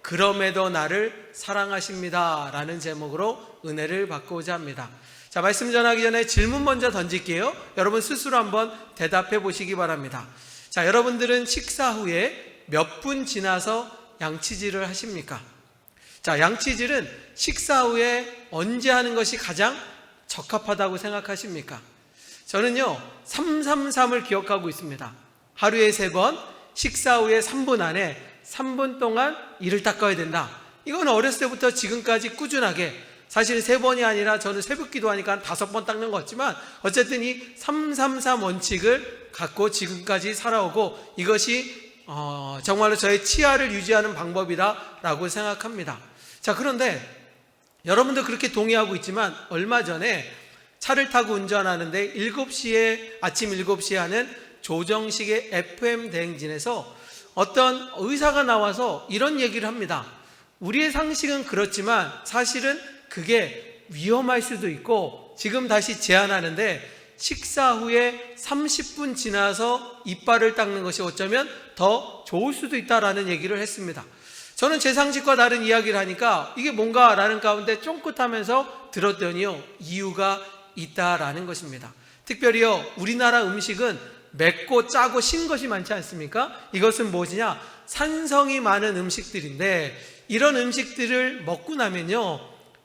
그럼에도 나를 사랑하십니다 라는 제목으로 은혜를 받고자 합니다. 자, 말씀 전하기 전에 질문 먼저 던질게요. 여러분 스스로 한번 대답해 보시기 바랍니다. 자, 여러분들은 식사 후에 몇 분 지나서 양치질을 하십니까? 자, 양치질은 식사 후에 언제 하는 것이 가장 적합하다고 생각하십니까? 저는요 333을 기억하고 있습니다. 하루에 3번, 식사 후에 3분 안에 3분 동안 이를 닦아야 된다. 이건 어렸을 때부터 지금까지 꾸준하게, 사실 3번이 아니라 저는 새벽 기도하니까 한 5번 닦는 것 같지만 어쨌든 이 333 원칙을 갖고 지금까지 살아오고 이것이 정말로 저의 치아를 유지하는 방법이다라고 생각합니다. 자, 그런데 여러분도 그렇게 동의하고 있지만 얼마 전에 차를 타고 운전하는데 아침 7시에 하는 조정식의 FM 대행진에서 어떤 의사가 나와서 이런 얘기를 합니다. 우리의 상식은 그렇지만 사실은 그게 위험할 수도 있고, 지금 다시 제안하는데 식사 후에 30분 지나서 이빨을 닦는 것이 어쩌면 더 좋을 수도 있다라는 얘기를 했습니다. 저는 제 상식과 다른 이야기를 하니까 이게 뭔가라는 가운데 쫑긋하면서 들었더니요, 이유가 있다라는 것입니다. 특별히요, 우리나라 음식은 맵고 짜고 신 것이 많지 않습니까? 이것은 무엇이냐? 산성이 많은 음식들인데, 이런 음식들을 먹고 나면요,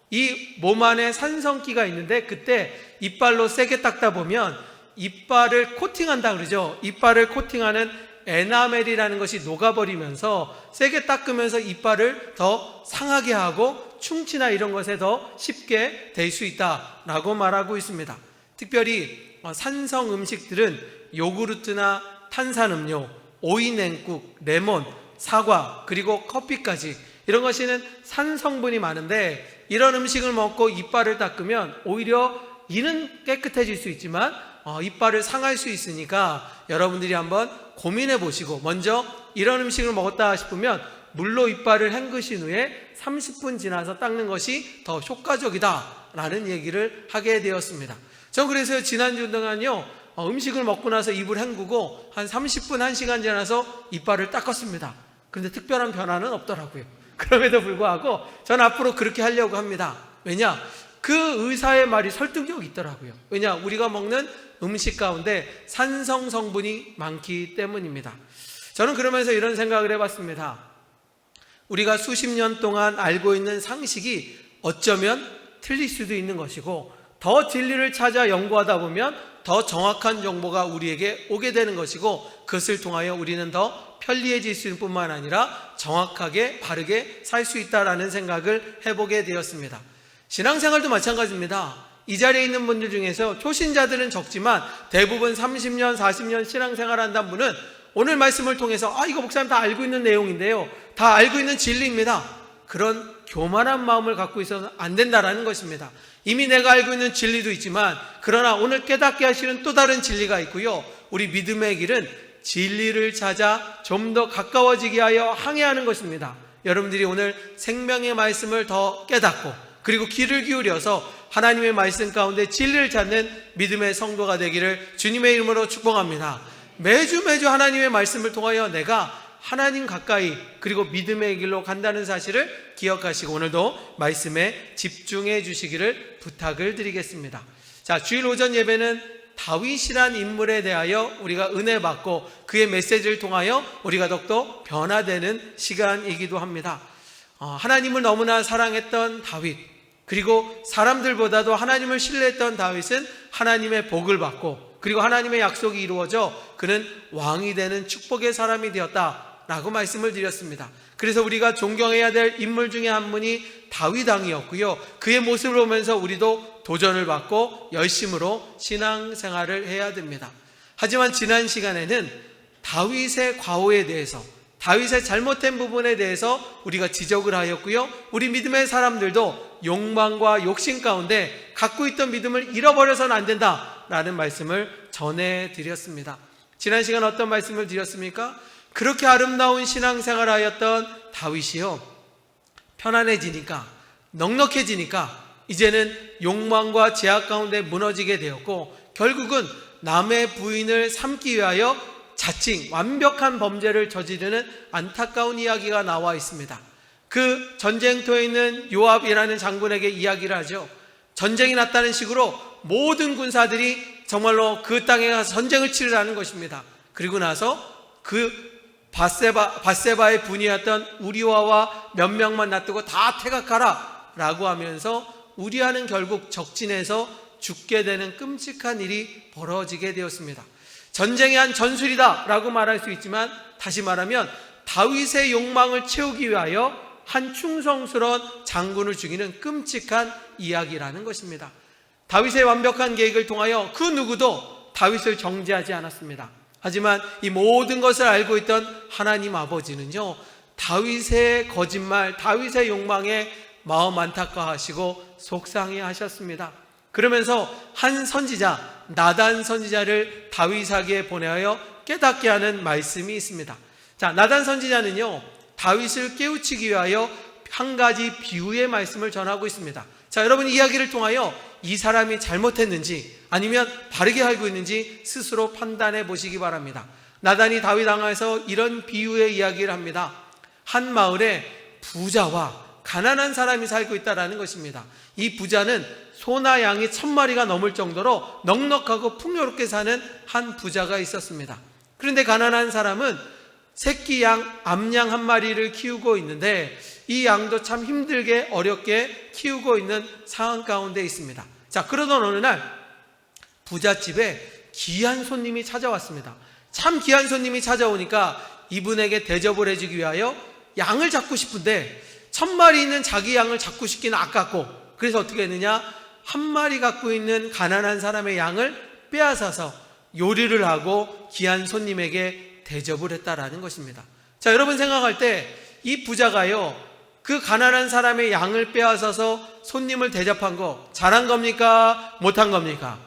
이 몸 안에 산성기가 있는데 그때 이빨로 세게 닦다 보면 이빨을 코팅한다 그러죠. 이빨을 코팅하는 에나멜이라는 것이 녹아버리면서 세게 닦으면서 이빨을 더 상하게 하고 충치나 이런 것에 더 쉽게 될 수 있다라고 말하고 있습니다. 특별히 산성 음식들은 요구르트나 탄산음료, 오이 냉국, 레몬, 사과, 그리고 커피까지 이런 것에는 산성분이 많은데, 이런 음식을 먹고 이빨을 닦으면 오히려 이는 깨끗해질 수 있지만 이빨을 상할 수 있으니까 여러분들이 한번 고민해 보시고, 먼저 이런 음식을 먹었다 싶으면 물로 이빨을 헹구신 후에 30분 지나서 닦는 것이 더 효과적이다 라는 얘기를 하게 되었습니다. 전 그래서 지난주 동안요 음식을 먹고 나서 입을 헹구고 한 30분 1시간 지나서 이빨을 닦았습니다. 그런데 특별한 변화는 없더라고요. 그럼에도 불구하고 저는 앞으로 그렇게 하려고 합니다. 왜냐? 그 의사의 말이 설득력이 있더라고요. 왜냐? 우리가 먹는 음식 가운데 산성 성분이 많기 때문입니다. 저는 그러면서 이런 생각을 해봤습니다. 우리가 수십 년 동안 알고 있는 상식이 어쩌면 틀릴 수도 있는 것이고, 더 진리를 찾아 연구하다 보면 더 정확한 정보가 우리에게 오게 되는 것이고, 그것을 통하여 우리는 더 편리해질 수 있는 뿐만 아니라 정확하게 바르게 살 수 있다라는 생각을 해보게 되었습니다. 신앙생활도 마찬가지입니다. 이 자리에 있는 분들 중에서 초신자들은 적지만 대부분 30년, 40년 신앙생활 한다는 분은 오늘 말씀을 통해서 이거 목사님 다 알고 있는 내용인데요, 다 알고 있는 진리입니다, 그런 교만한 마음을 갖고 있어서는 안 된다라는 것입니다. 이미 내가 알고 있는 진리도 있지만, 그러나 오늘 깨닫게 하시는 또 다른 진리가 있고요, 우리 믿음의 길은 진리를 찾아 좀 더 가까워지게 하여 항해하는 것입니다. 여러분들이 오늘 생명의 말씀을 더 깨닫고, 그리고 귀를 기울여서 하나님의 말씀 가운데 진리를 찾는 믿음의 성도가 되기를 주님의 이름으로 축복합니다. 매주 하나님의 말씀을 통하여 내가 하나님 가까이, 그리고 믿음의 길로 간다는 사실을 기억하시고 오늘도 말씀에 집중해 주시기를 부탁을 드리겠습니다. 자, 주일 오전 예배는 다윗이란 인물에 대하여 우리가 은혜 받고 그의 메시지를 통하여 우리가 더욱더 변화되는 시간이기도 합니다. 하나님을 너무나 사랑했던 다윗, 그리고 사람들보다도 하나님을 신뢰했던 다윗은 하나님의 복을 받고, 그리고 하나님의 약속이 이루어져 그는 왕이 되는 축복의 사람이 되었다라고 말씀을 드렸습니다. 그래서 우리가 존경해야 될 인물 중에 한 분이 다윗 왕이었고요, 그의 모습을 보면서 우리도 도전을 받고 열심으로 신앙생활을 해야 됩니다. 하지만 지난 시간에는 다윗의 과오에 대해서, 다윗의 잘못된 부분에 대해서 우리가 지적을 하였고요, 우리 믿음의 사람들도 욕망과 욕심 가운데 갖고 있던 믿음을 잃어버려서는 안 된다라는 말씀을 전해드렸습니다. 지난 시간 어떤 말씀을 드렸습니까? 그렇게 아름다운 신앙생활을 하였던 다윗이요, 편안해지니까, 넉넉해지니까 이제는 욕망과 제약 가운데 무너지게 되었고, 결국은 남의 부인을 삼기 위하여 자칭 완벽한 범죄를 저지르는 안타까운 이야기가 나와 있습니다. 그 전쟁터에 있는 요압이라는 장군에게 이야기를 하죠. 전쟁이 났다는 식으로 모든 군사들이 정말로 그 땅에 가서 전쟁을 치르라는 것입니다. 그리고 나서 그 밧세바의 분이었던 우리아와 몇 명만 놔두고 다 퇴각하라 라고 하면서 우리아는 결국 적진에서 죽게 되는 끔찍한 일이 벌어지게 되었습니다. 전쟁의 한 전술이다 라고 말할 수 있지만, 다시 말하면 다윗의 욕망을 채우기 위하여 한 충성스러운 장군을 죽이는 끔찍한 이야기라는 것입니다. 다윗의 완벽한 계획을 통하여 그 누구도 다윗을 정죄하지 않았습니다. 하지만 이 모든 것을 알고 있던 하나님 아버지는요, 다윗의 거짓말, 다윗의 욕망에 마음 안타까워하시고 속상해 하셨습니다. 그러면서 한 선지자, 나단 선지자를 다윗에게 보내어 깨닫게 하는 말씀이 있습니다. 자, 나단 선지자는요, 다윗을 깨우치기 위하여 한 가지 비유의 말씀을 전하고 있습니다. 자, 여러분, 이야기를 통하여 이 사람이 잘못했는지 아니면 바르게 알고 있는지 스스로 판단해 보시기 바랍니다. 나단이 다윗 앞에서 이런 비유의 이야기를 합니다. 한 마을에 부자와 가난한 사람이 살고 있다는 것입니다. 이 부자는 소나 양이 1000마리가 넘을 정도로 넉넉하고 풍요롭게 사는 한 부자가 있었습니다. 그런데 가난한 사람은 새끼 양, 암양 1마리를 키우고 있는데 이 양도 참 힘들게 어렵게 키우고 있는 상황 가운데 있습니다. 자, 그러던 어느 날 부잣집에 귀한 손님이 찾아왔습니다. 참 귀한 손님이 찾아오니까 이분에게 대접을 해주기 위하여 양을 잡고 싶은데 1000마리 있는 자기 양을 잡고 싶기는 아깝고, 그래서 어떻게 했느냐, 1마리 갖고 있는 가난한 사람의 양을 빼앗아서 요리를 하고 귀한 손님에게 대접을 했다라는 것입니다. 자, 여러분 생각할 때 이 부자가요, 그 가난한 사람의 양을 빼앗아서 손님을 대접한 거 잘한 겁니까? 못한 겁니까?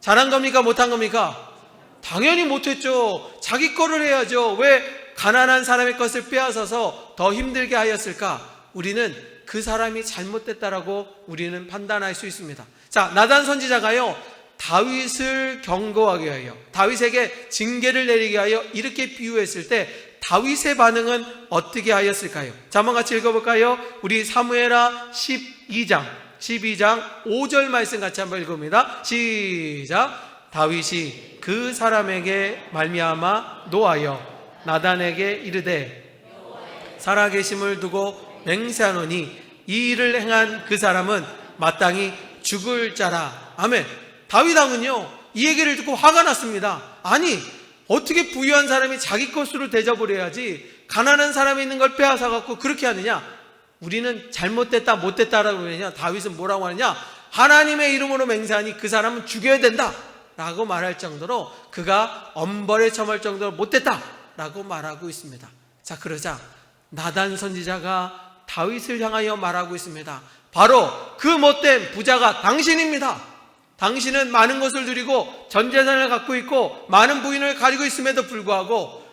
잘한 겁니까? 못한 겁니까? 당연히 못했죠. 자기 거를 해야죠. 왜 가난한 사람의 것을 빼앗아서 더 힘들게 하였을까? 우리는 그 사람이 잘못됐다라고 우리는 판단할 수 있습니다. 자, 나단 선지자가요, 다윗을 경고하기 위하여, 다윗에게 징계를 내리기 위하여 이렇게 비유했을 때 다윗의 반응은 어떻게 하였을까요? 자, 한번 같이 읽어볼까요? 우리 사무엘하 12장 5절 말씀 같이 한번 읽어봅니다. 시작. 다윗이 그 사람에게 말미암아 노하여 나단에게 이르되 살아계심을 두고 맹세하노니 이 일을 행한 그 사람은 마땅히 죽을 자라. 아멘. 다윗 왕은요, 이 얘기를 듣고 화가 났습니다. 아니, 어떻게 부유한 사람이 자기 것으로 대접을 해야지 가난한 사람이 있는 걸 빼앗아 갖고 그렇게 하느냐? 우리는 잘못됐다 못됐다라고 하느냐? 다윗은 뭐라고 하느냐? 하나님의 이름으로 맹세하니 그 사람은 죽여야 된다 라고 말할 정도로, 그가 엄벌에 처할 정도로 못됐다 라고 말하고 있습니다. 자, 그러자 나단 선지자가 다윗을 향하여 말하고 있습니다. 바로 그 못된 부자가 당신입니다. 당신은 많은 것을 누리고 전 재산을 갖고 있고 많은 부인을 가지고 있음에도 불구하고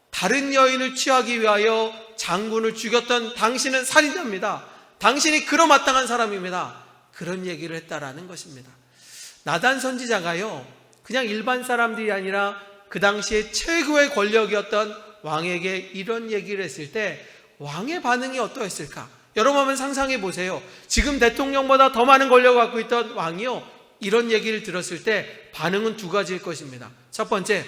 다른 여인을 취하기 위하여 장군을 죽였던 당신은 살인자입니다. 당신이 그러마땅한 사람입니다. 그런 얘기를 했다라는 것입니다. 나단 선지자가요, 그냥 일반 사람들이 아니라 그 당시에 최고의 권력이었던 왕에게 이런 얘기를 했을 때 왕의 반응이 어떠했을까? 여러분 한번 상상해 보세요. 지금 대통령보다 더 많은 권력을 갖고 있던 왕이요, 이런 얘기를 들었을 때 반응은 두 가지일 것입니다. 첫 번째,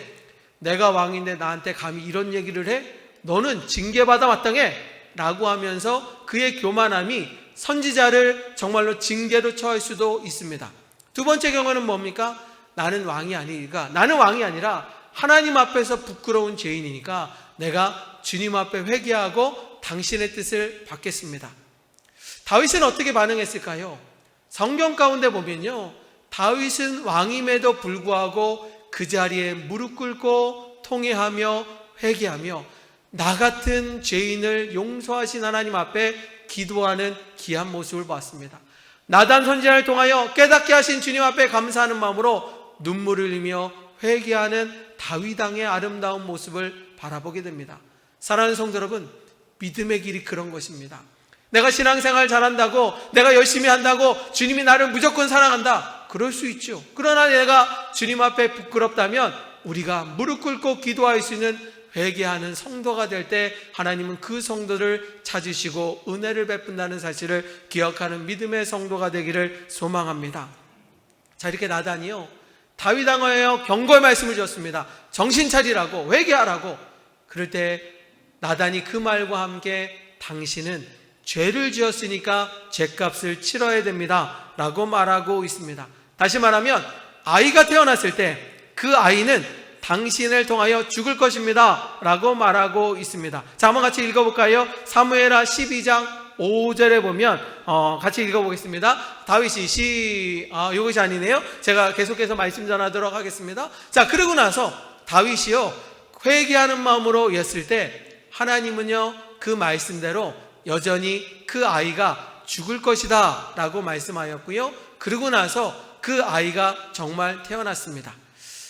내가 왕인데 나한테 감히 이런 얘기를 해? 너는 징계받아 마땅해 라고 하면서 그의 교만함이 선지자를 정말로 징계로 처할 수도 있습니다. 두 번째 경우는 뭡니까? 나는 왕이 아니니까, 나는 왕이 아니라 하나님 앞에서 부끄러운 죄인이니까 내가 주님 앞에 회개하고 당신의 뜻을 받겠습니다. 다윗은 어떻게 반응했을까요? 성경 가운데 보면요, 다윗은 왕임에도 불구하고 그 자리에 무릎 꿇고 통회하며 회개하며 나 같은 죄인을 용서하신 하나님 앞에 기도하는 귀한 모습을 봤습니다. 나단 선지자를 통하여 깨닫게 하신 주님 앞에 감사하는 마음으로 눈물을 흘리며 회개하는 다윗 왕의 아름다운 모습을 바라보게 됩니다. 사랑하는 성도 여러분, 믿음의 길이 그런 것입니다. 내가 신앙생활 잘한다고, 내가 열심히 한다고 주님이 나를 무조건 사랑한다, 그럴 수 있죠. 그러나 내가 주님 앞에 부끄럽다면 우리가 무릎 꿇고 기도할 수 있는 회개하는 성도가 될 때 하나님은 그 성도를 찾으시고 은혜를 베푼다는 사실을 기억하는 믿음의 성도가 되기를 소망합니다. 자, 이렇게 나단이요, 다윗 왕에게 경고의 말씀을 줬습니다. 정신 차리라고, 회개하라고. 그럴 때 나단이 그 말과 함께 당신은 죄를 지었으니까 죄값을 치러야 됩니다 라고 말하고 있습니다. 다시 말하면 아이가 태어났을 때 그 아이는 당신을 통하여 죽을 것입니다 라고 말하고 있습니다. 자, 한번 같이 읽어볼까요? 사무엘하 12장 5절에 보면 같이 읽어보겠습니다. 다윗이 이것이 아니네요. 제가 계속해서 말씀 전하도록 하겠습니다. 자, 그러고 나서 다윗이요, 회개하는 마음으로 였을 때 하나님은요, 그 말씀대로 여전히 그 아이가 죽을 것이다 라고 말씀하였고요, 그러고 나서 그 아이가 정말 태어났습니다.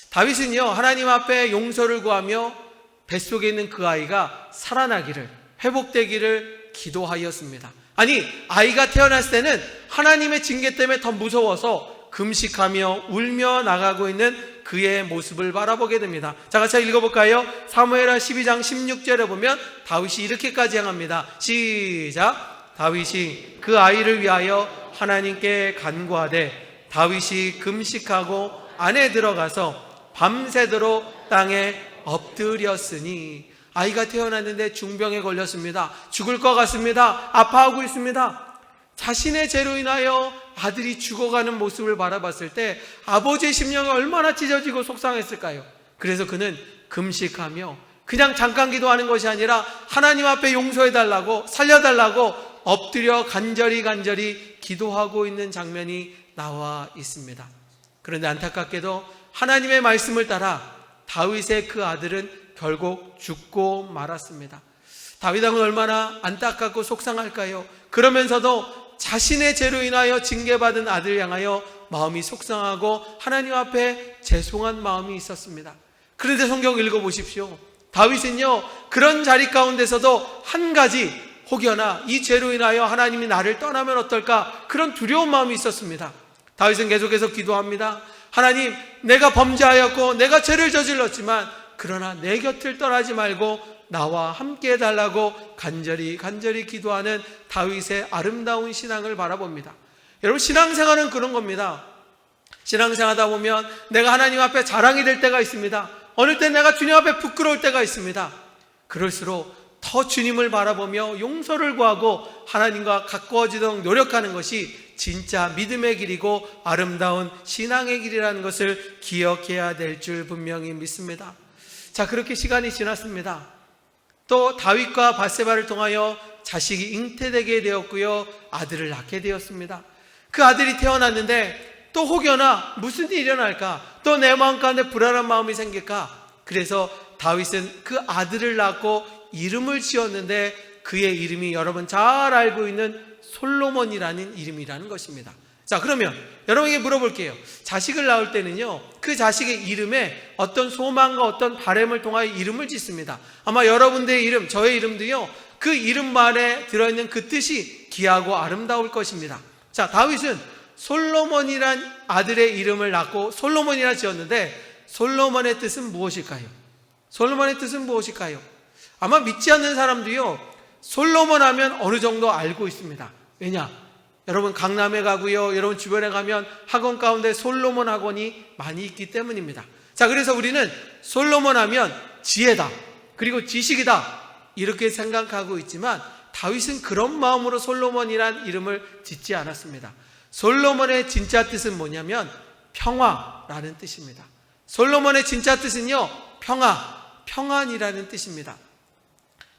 다윗은요, 하나님 앞에 용서를 구하며 뱃속에 있는 그 아이가 살아나기를, 회복되기를 기도하였습니다. 아니, 아이가 태어났을 때는 하나님의 징계 때문에 더 무서워서 금식하며 울며 나가고 있는 그의 모습을 바라보게 됩니다. 자, 같이 읽어볼까요? 사무엘하 12장 16절에 보면 다윗이 이렇게까지 행합니다. 시작. 다윗이 그 아이를 위하여 하나님께 간구하되 다윗이 금식하고 안에 들어가서 밤새도록 땅에 엎드렸으니, 아이가 태어났는데 중병에 걸렸습니다. 죽을 것 같습니다. 아파하고 있습니다. 자신의 죄로 인하여 아들이 죽어가는 모습을 바라봤을 때 아버지의 심령이 얼마나 찢어지고 속상했을까요? 그래서 그는 금식하며 그냥 잠깐 기도하는 것이 아니라 하나님 앞에 용서해달라고, 살려달라고 엎드려 간절히 기도하고 있는 장면이 나와 있습니다. 그런데 안타깝게도 하나님의 말씀을 따라 다윗의 그 아들은 결국 죽고 말았습니다. 다윗 왕은 얼마나 안타깝고 속상할까요? 그러면서도 자신의 죄로 인하여 징계받은 아들을 향하여 마음이 속상하고 하나님 앞에 죄송한 마음이 있었습니다. 그런데 성경 읽어보십시오. 다윗은요, 그런 자리 가운데서도 한 가지, 혹여나 이 죄로 인하여 하나님이 나를 떠나면 어떨까, 그런 두려운 마음이 있었습니다. 다윗은 계속해서 기도합니다. 하나님, 내가 범죄하였고 내가 죄를 저질렀지만 그러나 내 곁을 떠나지 말고 나와 함께 해달라고 간절히 기도하는 다윗의 아름다운 신앙을 바라봅니다. 여러분, 신앙생활은 그런 겁니다. 신앙생활하다 보면 내가 하나님 앞에 자랑이 될 때가 있습니다. 어느 때 내가 주님 앞에 부끄러울 때가 있습니다. 그럴수록 더 주님을 바라보며 용서를 구하고 하나님과 가까워지도록 노력하는 것이 진짜 믿음의 길이고 아름다운 신앙의 길이라는 것을 기억해야 될 줄 분명히 믿습니다. 자, 그렇게 시간이 지났습니다. 또 다윗과 밧세바를 통하여 자식이 잉태되게 되었고요, 아들을 낳게 되었습니다. 그 아들이 태어났는데 또 혹여나 무슨 일이 일어날까, 또 내 마음 가운데 불안한 마음이 생길까. 그래서 다윗은 그 아들을 낳고 이름을 지었는데 그의 이름이 여러분 잘 알고 있는 솔로몬이라는 이름이라는 것입니다. 자, 그러면 여러분에게 물어볼게요. 자식을 낳을 때는요, 그 자식의 이름에 어떤 소망과 어떤 바람을 통하여 이름을 짓습니다. 아마 여러분들의 이름, 저의 이름도요, 그 이름만에 들어있는 그 뜻이 귀하고 아름다울 것입니다. 자, 다윗은 솔로몬이란 아들의 이름을 낳고 솔로몬이라 지었는데 솔로몬의 뜻은 무엇일까요? 솔로몬의 뜻은 무엇일까요? 아마 믿지 않는 사람도요, 솔로몬 하면 어느 정도 알고 있습니다. 왜냐? 여러분 강남에 가고요, 여러분 주변에 가면 학원 가운데 솔로몬 학원이 많이 있기 때문입니다. 자, 그래서 우리는 솔로몬 하면 지혜다, 그리고 지식이다, 이렇게 생각하고 있지만 다윗은 그런 마음으로 솔로몬이란 이름을 짓지 않았습니다. 솔로몬의 진짜 뜻은 뭐냐면 평화라는 뜻입니다. 솔로몬의 진짜 뜻은요, 평안이라는 뜻입니다.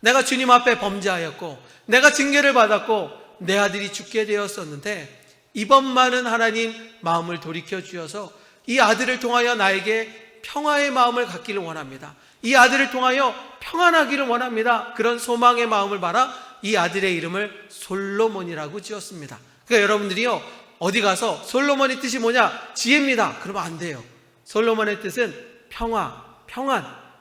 내가 주님 앞에 범죄하였고 내가 징계를 받았고 내 아들이 죽게 되었었는데 이번만은 하나님 마음을 돌이켜 주셔서 이 아들을 통하여 나에게 평화의 마음을 갖기를 원합니다. 이 아들을 통하여 평안하기를 원합니다. 그런 소망의 마음을 바라 이 아들의 이름을 솔로몬이라고 지었습니다. 그러니까 여러분들이요, 어디 가서 솔로몬의 뜻이 뭐냐? 지혜입니다. 그러면 안 돼요. 솔로몬의 뜻은 평안.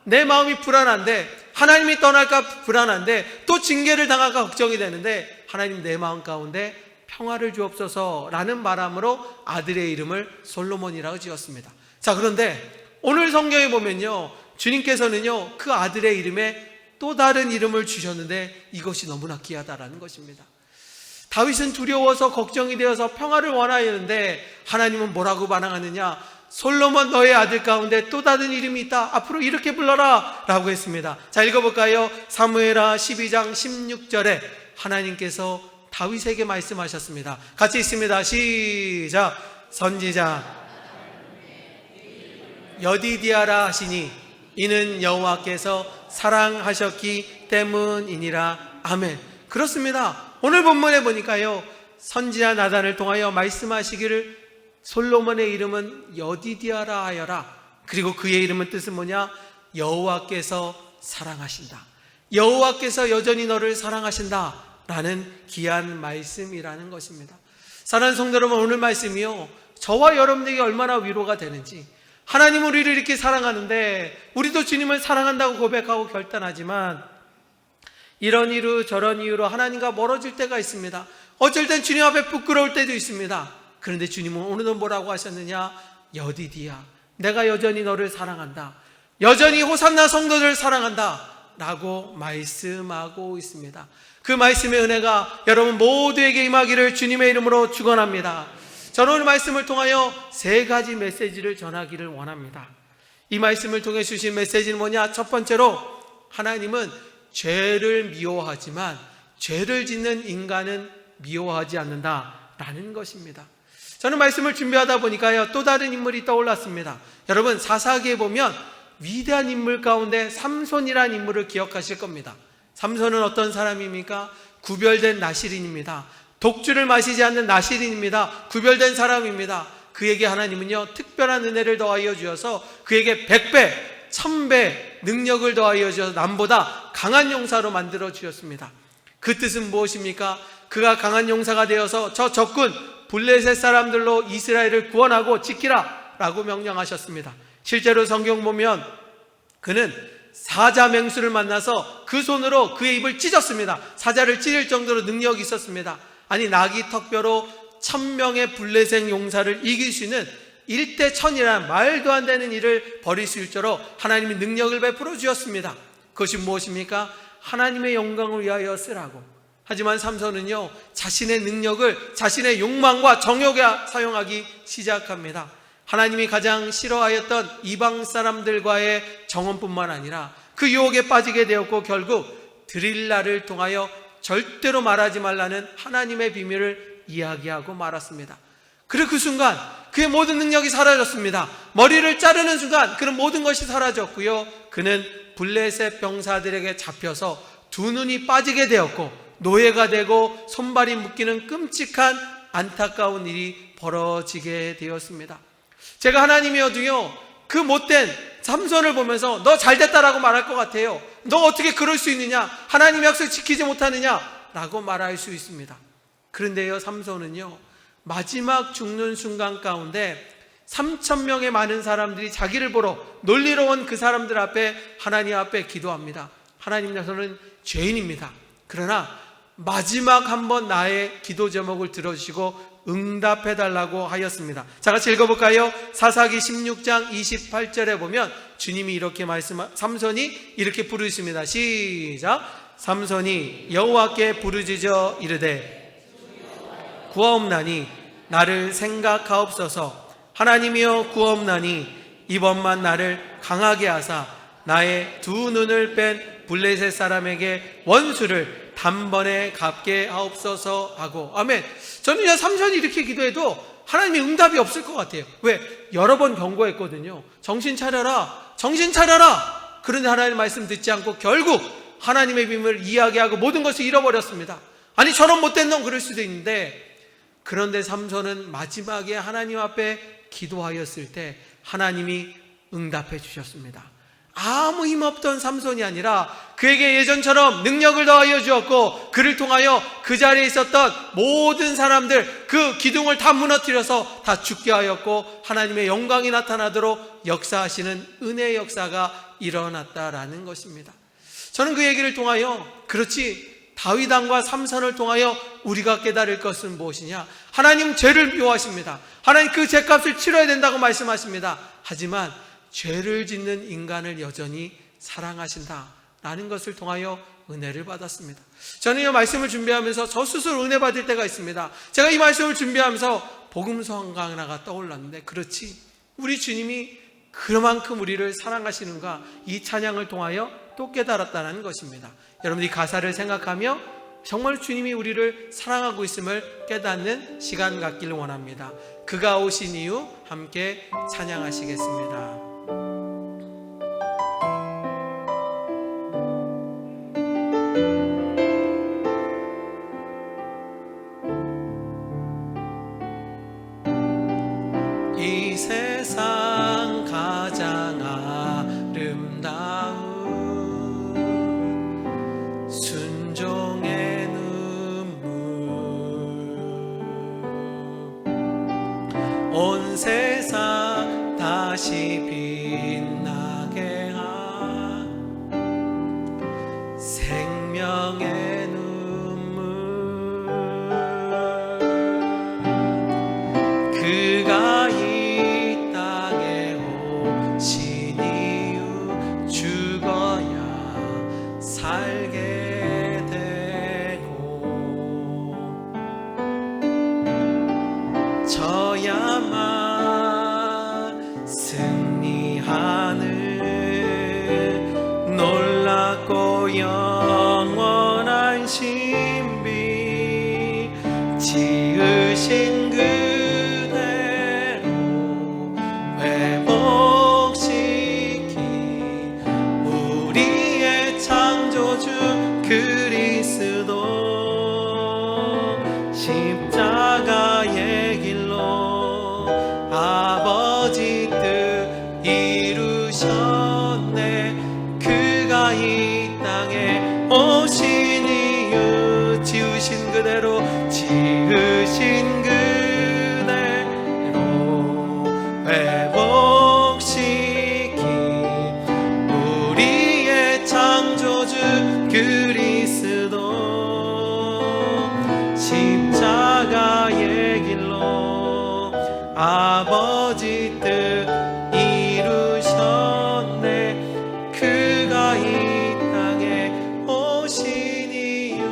내 마음이 불안한데, 하나님이 떠날까 불안한데, 또 징계를 당할까 걱정이 되는데 하나님 내 마음 가운데 평화를 주옵소서 라는 바람으로 아들의 이름을 솔로몬이라고 지었습니다. 자, 그런데 오늘 성경에 보면요, 주님께서는요, 그 아들의 이름에 또 다른 이름을 주셨는데 이것이 너무나 귀하다라는 것입니다. 다윗은 두려워서 걱정이 되어서 평화를 원하였는데 하나님은 뭐라고 반응하느냐? 솔로몬 너의 아들 가운데 또 다른 이름이 있다. 앞으로 이렇게 불러라 라고 했습니다. 자, 읽어볼까요? 사무엘하 12장 16절에 하나님께서 다윗에게 말씀하셨습니다. 같이 읽습니다. 시작. 선지자 여디디아라 하시니 이는 여호와께서 사랑하셨기 때문이니라. 아멘. 그렇습니다. 오늘 본문에 보니까요, 선지자 나단을 통하여 말씀하시기를 솔로몬의 이름은 여디디아라 하여라. 그리고 그의 이름은 뜻은 뭐냐? 여호와께서 사랑하신다. 여호와께서 여전히 너를 사랑하신다 라는 귀한 말씀이라는 것입니다. 사랑하는 성도 여러분, 오늘 말씀이요, 저와 여러분에게 얼마나 위로가 되는지. 하나님은 우리를 이렇게 사랑하는데 우리도 주님을 사랑한다고 고백하고 결단하지만 이런 이유 저런 이유로 하나님과 멀어질 때가 있습니다. 어쩔 땐 주님 앞에 부끄러울 때도 있습니다. 그런데 주님은 오늘은 뭐라고 하셨느냐? 여디디야, 내가 여전히 너를 사랑한다. 여전히 호산나 성도들을 사랑한다 라고 말씀하고 있습니다. 그 말씀의 은혜가 여러분 모두에게 임하기를 주님의 이름으로 축원합니다. 저는 오늘 말씀을 통하여 세 가지 메시지를 전하기를 원합니다. 이 말씀을 통해 주신 메시지는 뭐냐? 첫 번째로, 하나님은 죄를 미워하지만 죄를 짓는 인간은 미워하지 않는다라는 것입니다. 저는 말씀을 준비하다 보니까요, 또 다른 인물이 떠올랐습니다. 여러분, 사사기에 보면 위대한 인물 가운데 삼손이라는 인물을 기억하실 겁니다. 삼손은 어떤 사람입니까? 구별된 나실인입니다. 독주를 마시지 않는 나실인입니다. 구별된 사람입니다. 그에게 하나님은요, 특별한 은혜를 더하여 주어서 그에게 100배, 1000배 능력을 더하여 주어서 남보다 강한 용사로 만들어 주셨습니다. 그 뜻은 무엇입니까? 그가 강한 용사가 되어서 저 적군 블레셋 사람들로 이스라엘을 구원하고 지키라 라고 명령하셨습니다. 실제로 성경 보면 그는 사자 맹수를 만나서 그 손으로 그의 입을 찢었습니다. 사자를 찢을 정도로 능력이 있었습니다. 아니, 나귀 턱뼈로 1000명의 블레셋 용사를 이길 수 있는 1대 1000이라는 말도 안 되는 일을 벌일 수 있도록 하나님이 능력을 베풀어 주었습니다. 그것이 무엇입니까? 하나님의 영광을 위하여 쓰라고. 하지만 삼손은요, 자신의 능력을 자신의 욕망과 정욕에 사용하기 시작합니다. 하나님이 가장 싫어하였던 이방 사람들과의 정혼뿐만 아니라 그 유혹에 빠지게 되었고 결국 드릴라를 통하여 절대로 말하지 말라는 하나님의 비밀을 이야기하고 말았습니다. 그리고 그 순간 그의 모든 능력이 사라졌습니다. 머리를 자르는 순간 그는 모든 것이 사라졌고요, 그는 블레셋 병사들에게 잡혀서 두 눈이 빠지게 되었고 노예가 되고 손발이 묶이는 끔찍한 안타까운 일이 벌어지게 되었습니다. 제가 하나님이어도요, 그 못된 삼손을 보면서 너 잘됐다라고 말할 것 같아요. 너 어떻게 그럴 수 있느냐? 하나님의 약속 지키지 못하느냐? 라고 말할 수 있습니다. 그런데요, 삼손은요, 마지막 죽는 순간 가운데 3000명의 많은 사람들이 자기를 보러 놀리러 온 그 사람들 앞에 하나님 앞에 기도합니다. 하나님, 저는 죄인입니다. 그러나 마지막 한번 나의 기도 제목을 들어주시고 응답해달라고 하였습니다. 자, 같이 읽어볼까요? 사사기 16장 28절에 보면 주님이 이렇게 삼손이 이렇게 부르십니다. 시작. 삼손이 여호와께 부르짖어 이르되 구하옵나니 나를 생각하옵소서. 하나님이여 구하옵나니 이번만 나를 강하게 하사 나의 두 눈을 뺀 블레셋 사람에게 원수를 단번에 갚게 하옵소서 하고. 아멘. 저는 그냥 삼손이 이렇게 기도해도 하나님이 응답이 없을 것 같아요. 왜? 여러 번 경고했거든요. 정신 차려라, 정신 차려라. 그런데 하나님 말씀 듣지 않고 결국 하나님의 비밀을 이야기하고 모든 것을 잃어버렸습니다. 아니, 저런 못된 놈 그럴 수도 있는데, 그런데 삼손은 마지막에 하나님 앞에 기도하였을 때 하나님이 응답해 주셨습니다. 아무 힘없던 삼손이 아니라 그에게 예전처럼 능력을 더하여 주었고, 그를 통하여 그 자리에 있었던 모든 사람들 그 기둥을 다 무너뜨려서 다 죽게 하였고 하나님의 영광이 나타나도록 역사하시는 은혜의 역사가 일어났다라는 것입니다. 저는 그 얘기를 통하여, 그렇지, 다윗 왕과 삼손을 통하여 우리가 깨달을 것은 무엇이냐? 하나님 죄를 미워하십니다. 하나님 그 죄값을 치러야 된다고 말씀하십니다. 하지만 죄를 짓는 인간을 여전히 사랑하신다라는 것을 통하여 은혜를 받았습니다. 저는 이 말씀을 준비하면서 저 스스로 은혜 받을 때가 있습니다. 제가 이 말씀을 준비하면서 복음서 하나가 떠올랐는데, 그렇지, 우리 주님이 그만큼 우리를 사랑하시는가, 이 찬양을 통하여 또 깨달았다는 것입니다. 여러분, 이 가사를 생각하며 정말 주님이 우리를 사랑하고 있음을 깨닫는 시간 갖기를 원합니다. 그가 오신 이유 함께 찬양하시겠습니다. 이 세상 가장 아름다운 순종의 눈물, 온 세상 다시 빛나게 한 생명의 눈물, 그가 이 땅에 오신 이유 죽어야 살게 되고 져야만 승리하는 놀랍고 영원한 신비, 지으신 그대로 회복시킨 우리의 창조주 그리스도, 십자가의 길로 아버지 뜻 이루셨네. 그가 이 땅에 오신 이유 지으신 그대로, 지으신 그대로 회복시킨 우리의 창조주 그리스도, 십자가의 길로 아버지 뜻 이루셨네. 그가 이 땅에 오신 이유.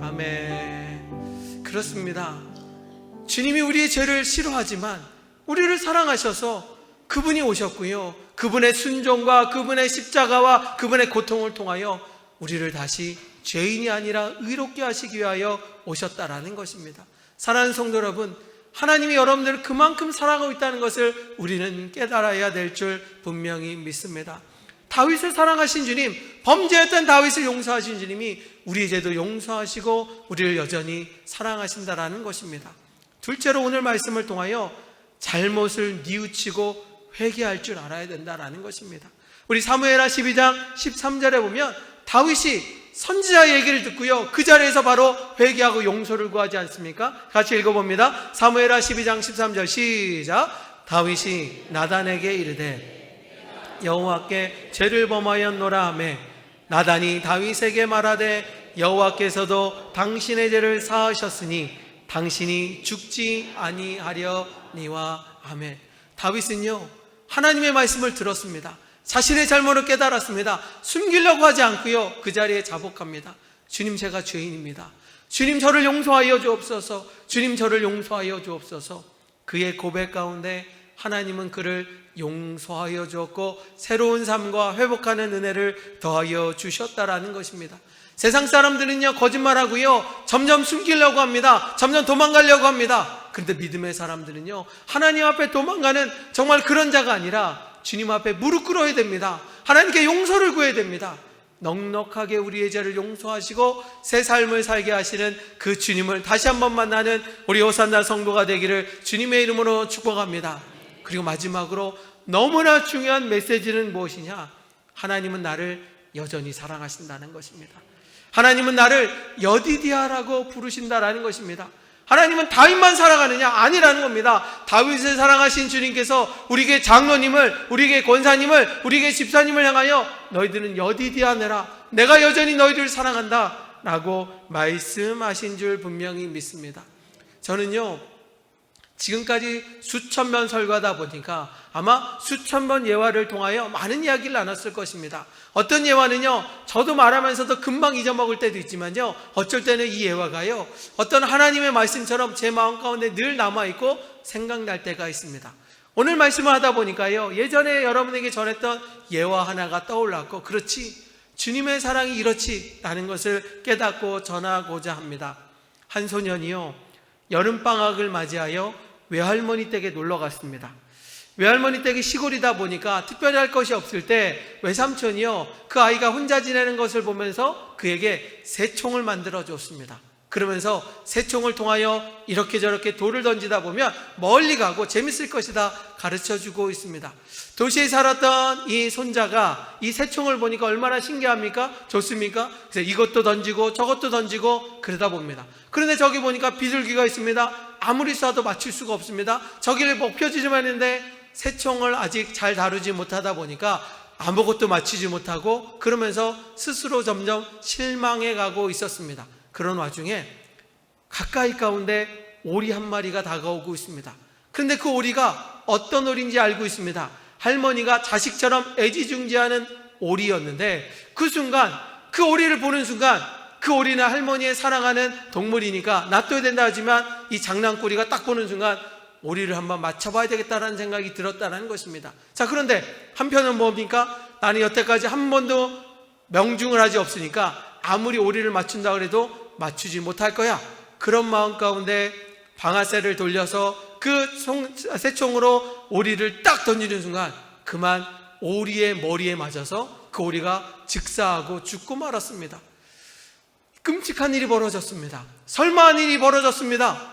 아멘. 그렇습니다. 주님이 우리의 죄를 싫어하지만 우리를 사랑하셔서 그분이 오셨고요, 그분의 순종과 그분의 십자가와 그분의 고통을 통하여 우리를 다시 죄인이 아니라 의롭게 하시기 위하여 오셨다라는 것입니다. 사랑하는 성도 여러분, 하나님이 여러분들을 그만큼 사랑하고 있다는 것을 우리는 깨달아야 될 줄 분명히 믿습니다. 다윗을 사랑하신 주님, 범죄했던 다윗을 용서하신 주님이 우리 죄도 용서하시고 우리를 여전히 사랑하신다라는 것입니다. 둘째로 오늘 말씀을 통하여 잘못을 뉘우치고 회개할 줄 알아야 된다라는 것입니다. 우리 사무엘하 12장 13절에 보면 다윗이 선지자의 얘기를 듣고요, 그 자리에서 바로 회개하고 용서를 구하지 않습니까? 같이 읽어봅니다. 사무엘하 12장 13절 시작. 다윗이 나단에게 이르되 여호와께 죄를 범하였노라 하매 나단이 다윗에게 말하되 여호와께서도 당신의 죄를 사하셨으니 당신이 죽지 아니하려니와 하매. 다윗은요, 하나님의 말씀을 들었습니다. 자신의 잘못을 깨달았습니다. 숨기려고 하지 않고요, 그 자리에 자복합니다. 주님, 제가 죄인입니다. 주님, 저를 용서하여 주옵소서. 주님, 저를 용서하여 주옵소서. 그의 고백 가운데 하나님은 그를 용서하여 주었고 새로운 삶과 회복하는 은혜를 더하여 주셨다라는 것입니다. 세상 사람들은요, 거짓말하고요, 점점 숨기려고 합니다. 점점 도망가려고 합니다. 그런데 믿음의 사람들은요, 하나님 앞에 도망가는 정말 그런 자가 아니라 주님 앞에 무릎 꿇어야 됩니다. 하나님께 용서를 구해야 됩니다. 넉넉하게 우리의 죄를 용서하시고 새 삶을 살게 하시는 그 주님을 다시 한번 만나는 우리 호산나 성도가 되기를 주님의 이름으로 축복합니다. 그리고 마지막으로 너무나 중요한 메시지는 무엇이냐? 하나님은 나를 여전히 사랑하신다는 것입니다. 하나님은 나를 여디디아라고 부르신다라는 것입니다. 하나님은 다윗만 사랑하느냐? 아니라는 겁니다. 다윗을 사랑하신 주님께서 우리에게 장로님을, 우리에게 권사님을, 우리에게 집사님을 향하여 너희들은 여디디아내라, 내가 여전히 너희들을 사랑한다 라고 말씀하신 줄 분명히 믿습니다. 저는요, 지금까지 수천 번 설교하다 보니까 아마 수천 번 예화를 통하여 많은 이야기를 나눴을 것입니다. 어떤 예화는요, 저도 말하면서도 금방 잊어먹을 때도 있지만요, 어쩔 때는 이 예화가요, 어떤 하나님의 말씀처럼 제 마음 가운데 늘 남아있고 생각날 때가 있습니다. 오늘 말씀을 하다 보니까요, 예전에 여러분에게 전했던 예화 하나가 떠올랐고, 그렇지, 주님의 사랑이 이렇지 라는 것을 깨닫고 전하고자 합니다. 한 소년이요, 여름방학을 맞이하여 외할머니 댁에 놀러 갔습니다. 외할머니 댁이 시골이다 보니까 특별히 할 것이 없을 때 외삼촌이요, 그 아이가 혼자 지내는 것을 보면서 그에게 새총을 만들어 줬습니다. 그러면서 새총을 통하여 이렇게 저렇게 돌을 던지다 보면 멀리 가고 재밌을 것이다 가르쳐 주고 있습니다. 도시에 살았던 이 손자가 이 새총을 보니까 얼마나 신기합니까? 좋습니까? 그래서 이것도 던지고 저것도 던지고 그러다 봅니다. 그런데 저기 보니까 비둘기가 있습니다. 아무리 쏴도 맞출 수가 없습니다. 저기를 목표지점만 했는데 새총을 아직 잘 다루지 못하다 보니까 아무것도 맞추지 못하고 그러면서 스스로 점점 실망해 가고 있었습니다. 그런 와중에 가까이 가운데 오리 한 마리가 다가오고 있습니다. 그런데 그 오리가 어떤 오리인지 알고 있습니다. 할머니가 자식처럼 애지중지하는 오리였는데 그 순간, 그 오리를 보는 순간, 그 오리는 할머니의 사랑하는 동물이니까 놔둬야 된다 하지만 이 장난꾸리가 딱 보는 순간 오리를 한번 맞춰봐야 되겠다는 생각이 들었다는 것입니다. 자, 그런데 한편은 뭡니까? 나는 여태까지 한 번도 명중을 하지 없으니까 아무리 오리를 맞춘다 그래도 맞추지 못할 거야. 그런 마음 가운데 방아쇠를 돌려서 그 새총으로 오리를 딱 던지는 순간 그만 오리의 머리에 맞아서 그 오리가 즉사하고 죽고 말았습니다. 끔찍한 일이 벌어졌습니다. 설마한 일이 벌어졌습니다.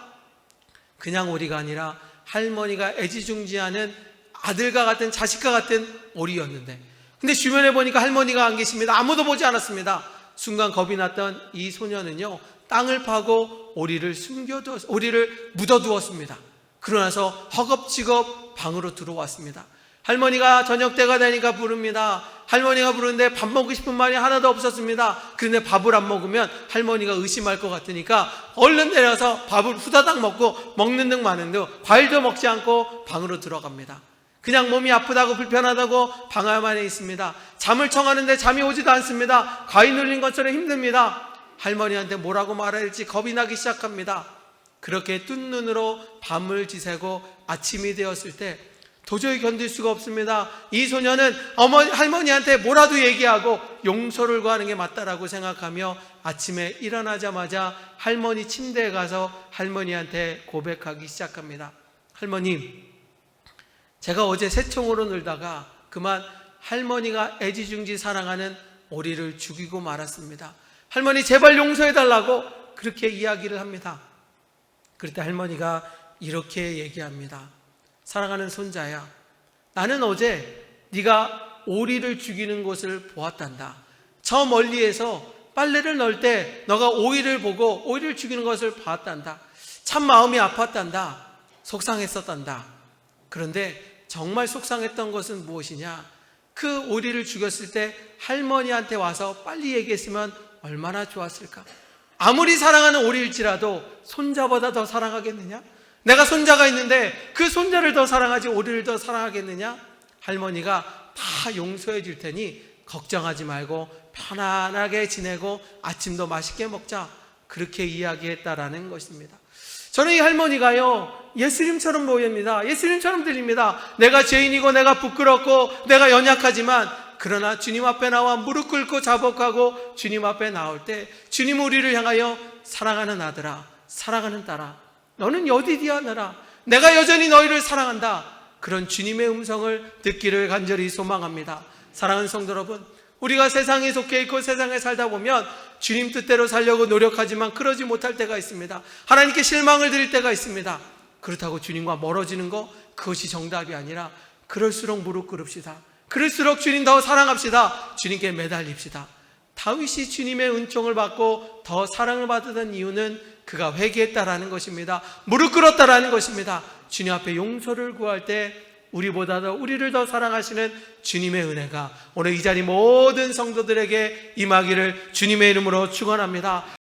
그냥 오리가 아니라 할머니가 애지중지하는 아들과 같은, 자식과 같은 오리였는데, 근데 주변에 보니까 할머니가 안 계십니다. 아무도 보지 않았습니다. 순간 겁이 났던 이 소년은요, 땅을 파고 오리를 묻어두었습니다. 그러나서 허겁지겁 방으로 들어왔습니다. 할머니가 저녁 때가 되니까 부릅니다. 할머니가 부르는데 밥 먹고 싶은 말이 하나도 없었습니다. 그런데 밥을 안 먹으면 할머니가 의심할 것 같으니까 얼른 내려서 밥을 후다닥 먹고 먹는 등 마는 등 과일도 먹지 않고 방으로 들어갑니다. 그냥 몸이 아프다고 불편하다고 방 안에 있습니다. 잠을 청하는데 잠이 오지도 않습니다. 과일 눌린 것처럼 힘듭니다. 할머니한테 뭐라고 말해야 할지 겁이 나기 시작합니다. 그렇게 뜬 눈으로 밤을 지새고 아침이 되었을 때 도저히 견딜 수가 없습니다. 이 소녀는 할머니한테 뭐라도 얘기하고 용서를 구하는 게 맞다라고 생각하며 아침에 일어나자마자 할머니 침대에 가서 할머니한테 고백하기 시작합니다. 할머님, 제가 어제 새총으로 놀다가 그만 할머니가 애지중지 사랑하는 오리를 죽이고 말았습니다. 할머니 제발 용서해달라고 그렇게 이야기를 합니다. 그럴 때 할머니가 이렇게 얘기합니다. 사랑하는 손자야, 나는 어제 네가 오리를 죽이는 것을 보았단다. 저 멀리에서 빨래를 넣을 때 너가 오리를 보고 오리를 죽이는 것을 봤단다. 참 마음이 아팠단다. 속상했었단다. 그런데 정말 속상했던 것은 무엇이냐? 그 오리를 죽였을 때 할머니한테 와서 빨리 얘기했으면 얼마나 좋았을까? 아무리 사랑하는 오리일지라도 손자보다 더 사랑하겠느냐? 내가 손자가 있는데 그 손자를 더 사랑하지 오리를 더 사랑하겠느냐? 할머니가 다 용서해 줄 테니 걱정하지 말고 편안하게 지내고 아침도 맛있게 먹자, 그렇게 이야기했다라는 것입니다. 저는 이 할머니가요, 예수님처럼 보입니다. 예수님처럼 들립니다. 내가 죄인이고 내가 부끄럽고 내가 연약하지만 그러나 주님 앞에 나와 무릎 꿇고 자복하고 주님 앞에 나올 때 주님 우리를 향하여 사랑하는 아들아, 사랑하는 딸아, 너는 여디디아너라, 내가 여전히 너희를 사랑한다, 그런 주님의 음성을 듣기를 간절히 소망합니다. 사랑하는 성도 여러분, 우리가 세상에 속해 있고 세상에 살다 보면 주님 뜻대로 살려고 노력하지만 그러지 못할 때가 있습니다. 하나님께 실망을 드릴 때가 있습니다. 그렇다고 주님과 멀어지는 거, 그것이 정답이 아니라 그럴수록 무릎 꿇읍시다. 그럴수록 주님 더 사랑합시다. 주님께 매달립시다. 다윗이 주님의 은총을 받고 더 사랑을 받았던 이유는 그가 회개했다라는 것입니다. 무릎 꿇었다라는 것입니다. 주님 앞에 용서를 구할 때 우리보다 우리를 더 사랑하시는 주님의 은혜가 오늘 이 자리 모든 성도들에게 임하기를 주님의 이름으로 축원합니다.